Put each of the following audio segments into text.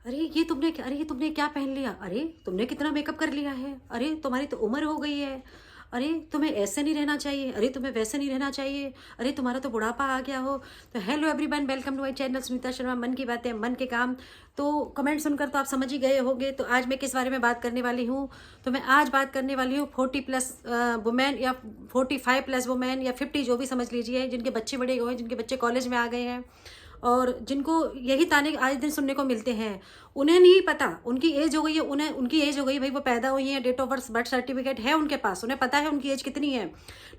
अरे ये तुमने क्या पहन लिया? अरे तुमने कितना मेकअप कर लिया है? अरे तुम्हारी तो उम्र हो गई है। अरे तुम्हें ऐसे नहीं रहना चाहिए। अरे तुम्हें वैसे नहीं रहना चाहिए। अरे तुम्हारा तो बुढ़ापा आ गया हो। तो hello everyone, welcome to my channel Sunita Sharma, मन की बातें मन के काम। तो कमेंट सुनकर तो आप समझ ही गए होंगे। तो आज मैं किस बारे में बात करने वाली हूँ? तो मैं आज बात करने वाली हूँ 40+ वुमेन या 45+ वुमेन या 50, जो भी समझ लीजिए, जिनके बच्चे बड़े हुए हैं, जिनके बच्चे कॉलेज में आ गए हैं और जिनको यही ताने आज दिन सुनने को मिलते हैं। उन्हें नहीं पता, उनकी एज हो गई है, उन्हें उनकी एज हो गई, भाई वो पैदा हुई हैं, date of birth birth certificate है उनके पास, उन्हें पता है उनकी एज कितनी है।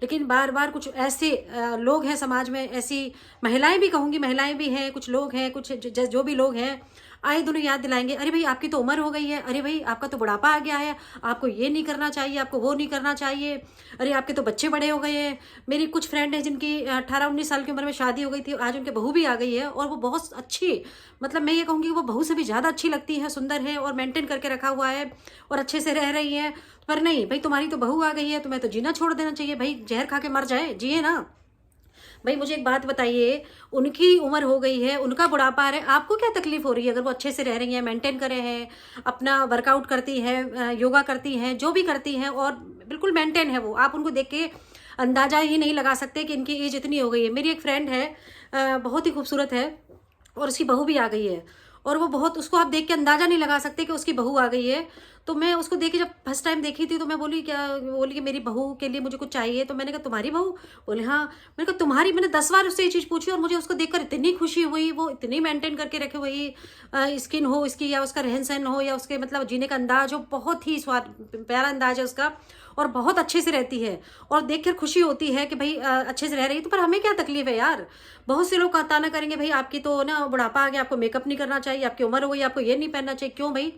लेकिन बार बार कुछ ऐसे लोग हैं समाज में, ऐसी महिलाएं भी कहूँगी, महिलाएं भी हैं, कुछ लोग हैं, कुछ जो भी लोग हैं, आए दोनों याद दिलाएंगे, अरे भाई आपकी तो उम्र हो गई है, अरे भाई आपका तो बुढ़ापा आ गया है, आपको ये नहीं करना चाहिए, आपको वो नहीं करना चाहिए, अरे आपके तो बच्चे बड़े हो गए हैं। मेरी कुछ फ्रेंड है जिनकी 18-19 साल की उम्र में शादी हो गई थी, आज उनके बहू भी आ गई है और वो बहुत अच्छी, मतलब मैं ये कहूँगी कि वो बहू से भी ज़्यादा अच्छी लगती है, सुंदर है और मेंटेन करके रखा हुआ है और अच्छे से रह रही है। पर नहीं भाई, तुम्हारी तो बहू आ गई है, तुम्हें तो जीना छोड़ देना चाहिए भाई, जहर खा के मर जाए, जिए ना। भाई मुझे एक बात बताइए, उनकी उम्र हो गई है, उनका बुढ़ापा आ रहा है, आपको क्या तकलीफ हो रही है? अगर वो अच्छे से रह रही हैं, मेंटेन कर रहे हैं, अपना वर्कआउट करती है, योगा करती हैं, जो भी करती हैं और बिल्कुल मेंटेन है वो, आप उनको देख के अंदाजा ही नहीं लगा सकते कि इनकी एज इतनी हो गई है। मेरी एक फ्रेंड है, बहुत ही खूबसूरत है और उसकी बहू भी आ गई है और वो बहुत, उसको आप देख के अंदाजा नहीं लगा सकते कि उसकी बहू आ गई है। तो मैं उसको देखी, जब फर्स्ट टाइम देखी थी तो मैं बोली क्या, बोली कि मेरी बहू के लिए मुझे कुछ चाहिए। तो मैंने कहा तुम्हारी बहू? बोले हाँ। मैंने कहा तुम्हारी? मैंने 10 बार उससे ये चीज़ पूछी और मुझे उसको देखकर इतनी खुशी हुई, वो इतनी मेंटेन करके रखे हुई स्किन हो इसकी, या उसका रहन सहन हो, या उसके मतलब जीने का अंदाज हो, बहुत ही स्वाद प्यारा अंदाज है उसका और बहुत अच्छे से रहती है और देखकर खुशी होती है कि भाई अच्छे से रह रही है। तो पर हमें क्या तकलीफ है यार? बहुत से लोग ताना करेंगे, भाई आपकी तो ना बुढ़ापा आ गया, आपको मेकअप नहीं करना चाहिए, आपकी उम्र हो गई, आपको ये नहीं पहनना चाहिए। क्यों भाई,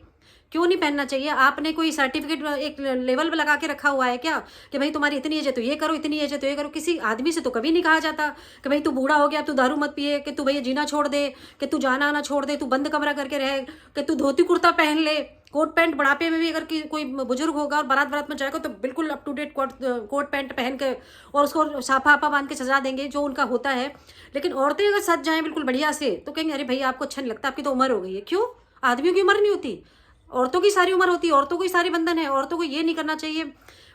क्यों नहीं पहनना चाहिए? आपने कोई सर्टिफिकेट एक लेवल पे लगा के रखा हुआ है क्या कि भाई तुम्हारी इतनी एज है तो ये करो, इतनी एज है तो ये करो? किसी आदमी से तो कभी नहीं कहा जाता कि भाई तू बूढ़ा हो गया, तू दारू मत पिए, कि तू भैया जीना छोड़ दे, कि तू जाना आना छोड़ दे, तू बंद कमरा करके रहे, कि तू धोती कुर्ता पहन ले, कोट पैंट। बुढ़ापे में भी अगर कोई बुजुर्ग होगा और बारात बारात में जाएगा तो बिल्कुल up to date coat pant पहन के और उसको साफा आपा बांध के सजा देंगे, जो उनका होता है। लेकिन औरतें अगर सज जाएं बिल्कुल बढ़िया से तो कहेंगे अरे भैया आपको अच्छा नहीं लगता, आपकी तो उम्र हो गई है। क्यों? आदमियों की उम्र नहीं होती? औरतों की सारी उम्र होती है, औरतों को ही सारे बंधन है, औरतों को ये नहीं करना चाहिए।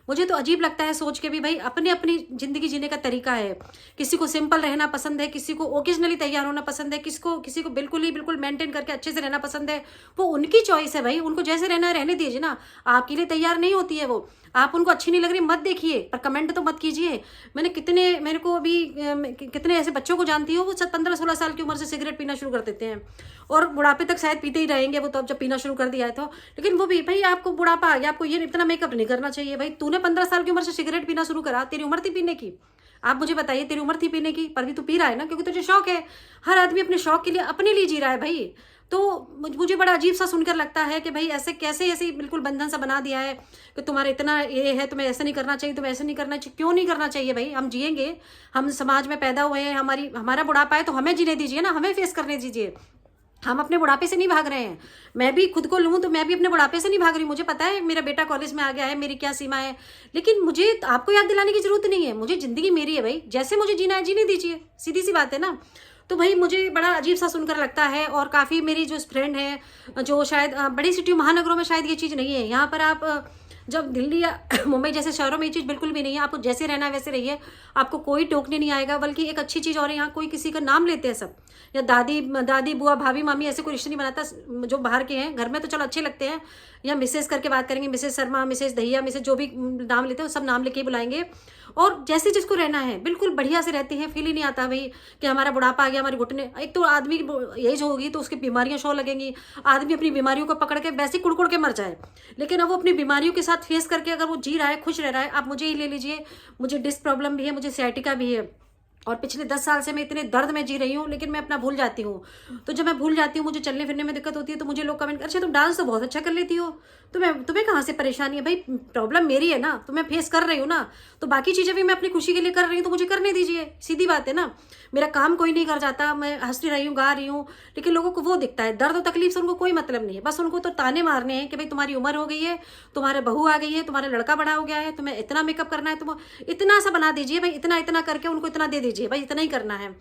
मुझे तो अजीब लगता है सोच के भी, भाई अपने अपनी जिंदगी जीने का तरीका है। किसी को सिंपल रहना पसंद है, किसी को ओकेजनली तैयार होना पसंद है, किसी को बिल्कुल ही बिल्कुल मेंटेन करके अच्छे से रहना पसंद है। वो उनकी चॉइस है भाई, उनको जैसे रहना है रहने दीजिए ना। आपके लिए तैयार नहीं होती है वो, आप उनको अच्छी नहीं लग रही मत देखिए, पर कमेंट तो मत कीजिए। मेरे को अभी कितने ऐसे बच्चों को जानती हो, वो 15-16 साल की उम्र से सिगरेट पीना शुरू कर देते हैं और बुढ़ापे तक शायद पीते ही रहेंगे वो, तो अब जब पीना शुरू कर दिया है तो। लेकिन वो भी, भाई आपको बुढ़ापा आ गया, आपको ये इतना मेकअप नहीं करना चाहिए। भाई तूने 15 साल की उम्र से सिगरेट पीना शुरू करा, तेरी उम्र थी पीने की? आप मुझे बताइए, तेरी उम्र थी पीने की, पर भी तू पी रहा है ना, क्योंकि तुझे शौक है। हर आदमी अपने शौक के लिए अपने लिए जी रहा है भाई। तो मुझे बड़ा अजीब सा सुनकर लगता है कि भाई ऐसे कैसे, ऐसे बिल्कुल बंधन सा बना दिया है कि तुम्हारा इतना ये है, तुम्हें ऐसा नहीं करना चाहिए, तुम्हें ऐसा नहीं करना चाहिए। क्यों नहीं करना चाहिए भाई? हम जिएंगे, हम समाज में पैदा हुए हैं, हमारा बुढ़ापा है तो हमें जीने दीजिए ना, हमें फेस करने दीजिए। हम अपने बुढ़ापे से नहीं भाग रहे हैं। मैं भी खुद को लूँ तो मैं भी अपने बुढ़ापे से नहीं भाग रही। मुझे पता है मेरा बेटा कॉलेज में आ गया है, मेरी क्या सीमा है, लेकिन मुझे आपको याद दिलाने की जरूरत नहीं है। मुझे जिंदगी मेरी है भाई, जैसे मुझे जीना है जीने दीजिए, सीधी सी बात है ना। तो भाई मुझे बड़ा अजीब सा सुनकर लगता है। और काफ़ी मेरी जो फ्रेंड है, जो शायद बड़ी सिटी महानगरों में शायद ये चीज़ नहीं है, यहाँ पर आप जब दिल्ली या मुंबई जैसे शहरों में ये चीज़ बिल्कुल भी नहीं है। आपको जैसे रहना है वैसे रहिए, आपको कोई टोकने नहीं आएगा। बल्कि एक अच्छी चीज़ और है, यहाँ कोई किसी का नाम लेते हैं सब, या दादी दादी बुआ भाभी मामी ऐसे कोई रिश्ते नहीं बनाता। जो बाहर के हैं, घर में तो चलो अच्छे लगते हैं, या मिसेज करके बात करेंगे, Mrs Sharma, Mrs Dahiya, Mrs जो भी नाम लेते हैं सब नाम लेके ही बुलाएंगे। और जैसे जिसको रहना है बिल्कुल बढ़िया से रहते हैं। फील ही नहीं आता भाई कि हमारा बुढ़ापा आ गया, हमारे घुटने। एक तो आदमी की एज होगी तो उसकी बीमारियां शो लगेंगी, आदमी अपनी बीमारियों को पकड़ के वैसे कुड़ के मर जाए। लेकिन अब वो अपनी बीमारियों के साथ फेस करके अगर वो जी रहा है, खुश रह रहा है। आप मुझे ही ले लीजिए, मुझे डिस्क प्रॉब्लम भी है, मुझे sciatica भी है और पिछले 10 साल से मैं इतने दर्द में जी रही हूँ, लेकिन मैं अपना भूल जाती हूँ। तो जब मैं भूल जाती हूँ, मुझे चलने फिरने में दिक्कत होती है, तो मुझे लोग कमेंट, अच्छा तुम डांस तो बहुत अच्छा कर लेती हो, तुम्हें कहाँ से परेशानी है? भाई प्रॉब्लम मेरी है ना, तो मैं फेस कर रही हूँ ना, तो बाकी चीज़ें भी मैं अपनी खुशी के लिए कर रही हूँ, तो मुझे करने दीजिए, सीधी बात है ना। मेरा काम कोई नहीं कर जाता, मैं हंस रही हूँ, गा रही हूँ, लेकिन लोगों को वो दिखता है। दर्द और तकलीफ से उनको कोई मतलब नहीं है, बस उनको तो ताने मारने हैं कि भाई तुम्हारी उम्र हो गई है, तुम्हारे बहू आ गई है, तुम्हारा लड़का बड़ा हो गया है, तुम्हें इतना मेकअप करना है, तुम इतना सा बना दीजिए भाई, इतना इतना करके उनको इतना दे दीजिए भाई, इतना ही करना है।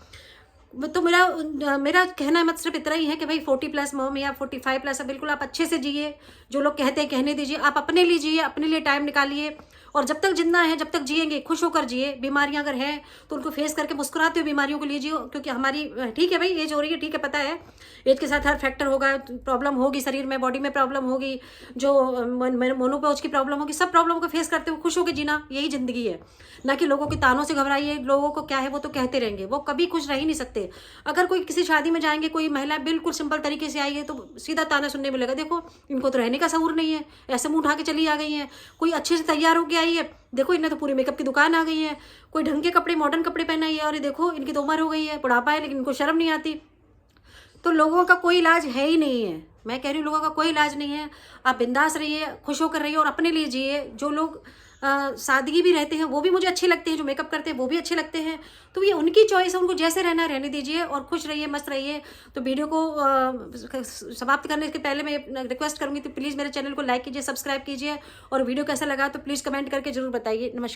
तो मेरा कहना मत सिर्फ इतना ही है कि भाई 40+ मॉम या 45+ है, बिल्कुल आप अच्छे से जिए। जो लोग कहते हैं कहने दीजिए, आप अपने लिए जिए, अपने लिए टाइम निकालिए। और जब तक जितना है, जब तक जिएंगे खुश होकर जिए। बीमारियां अगर हैं तो उनको फेस करके मुस्कुराते हुए बीमारियों को लीजिए, क्योंकि हमारी ठीक है भाई एज हो रही है, ठीक है पता है एज के साथ हर फैक्टर होगा, प्रॉब्लम होगी शरीर में, बॉडी में प्रॉब्लम होगी, जो मोनोपॉज की प्रॉब्लम होगी, सब प्रॉब्लम को फेस करते हुए खुश होकर जीना, यही जिंदगी है। ना कि लोगों के तानों से घबराइए। लोगों को क्या है वो तो कहते रहेंगे, वो कभी खुश रह ही नहीं सकते। अगर कोई किसी शादी में जाएंगे, कोई महिला बिल्कुल सिंपल तरीके से आई है तो सीधा ताना सुनने मिलेगा, देखो इनको तो रहने का शऊर नहीं है, ऐसे मुंह उठा के चली आ गई है। कोई अच्छे से तैयार होकर आई है, देखो इन्हें तो पूरी मेकअप की दुकान आ गई है। कोई ढंग के कपड़े, मॉडर्न कपड़े पहनाई है, और ये देखो इनकी तो उम्र हो गई है, बुढ़ापा है, लेकिन इनको शर्म नहीं आती। तो लोगों का कोई इलाज है ही नहीं है। मैं कह रही हूँ लोगों का कोई इलाज नहीं है। आप बिंदास रहिए, खुश होकर रहिए और अपने लिए जिए। जो लोग सादगी भी रहते हैं वो भी मुझे अच्छे लगते हैं, जो मेकअप करते हैं वो भी अच्छे लगते हैं। तो ये उनकी चॉइस है, उनको जैसे रहना है रहने दीजिए और खुश रहिए, मस्त रहिए। तो वीडियो को समाप्त करने के पहले मैं रिक्वेस्ट करूंगी तो प्लीज़ मेरे चैनल को लाइक कीजिए, सब्सक्राइब कीजिए, और वीडियो कैसा लगा तो प्लीज़ कमेंट करके जरूर बताइए। नमस्कार।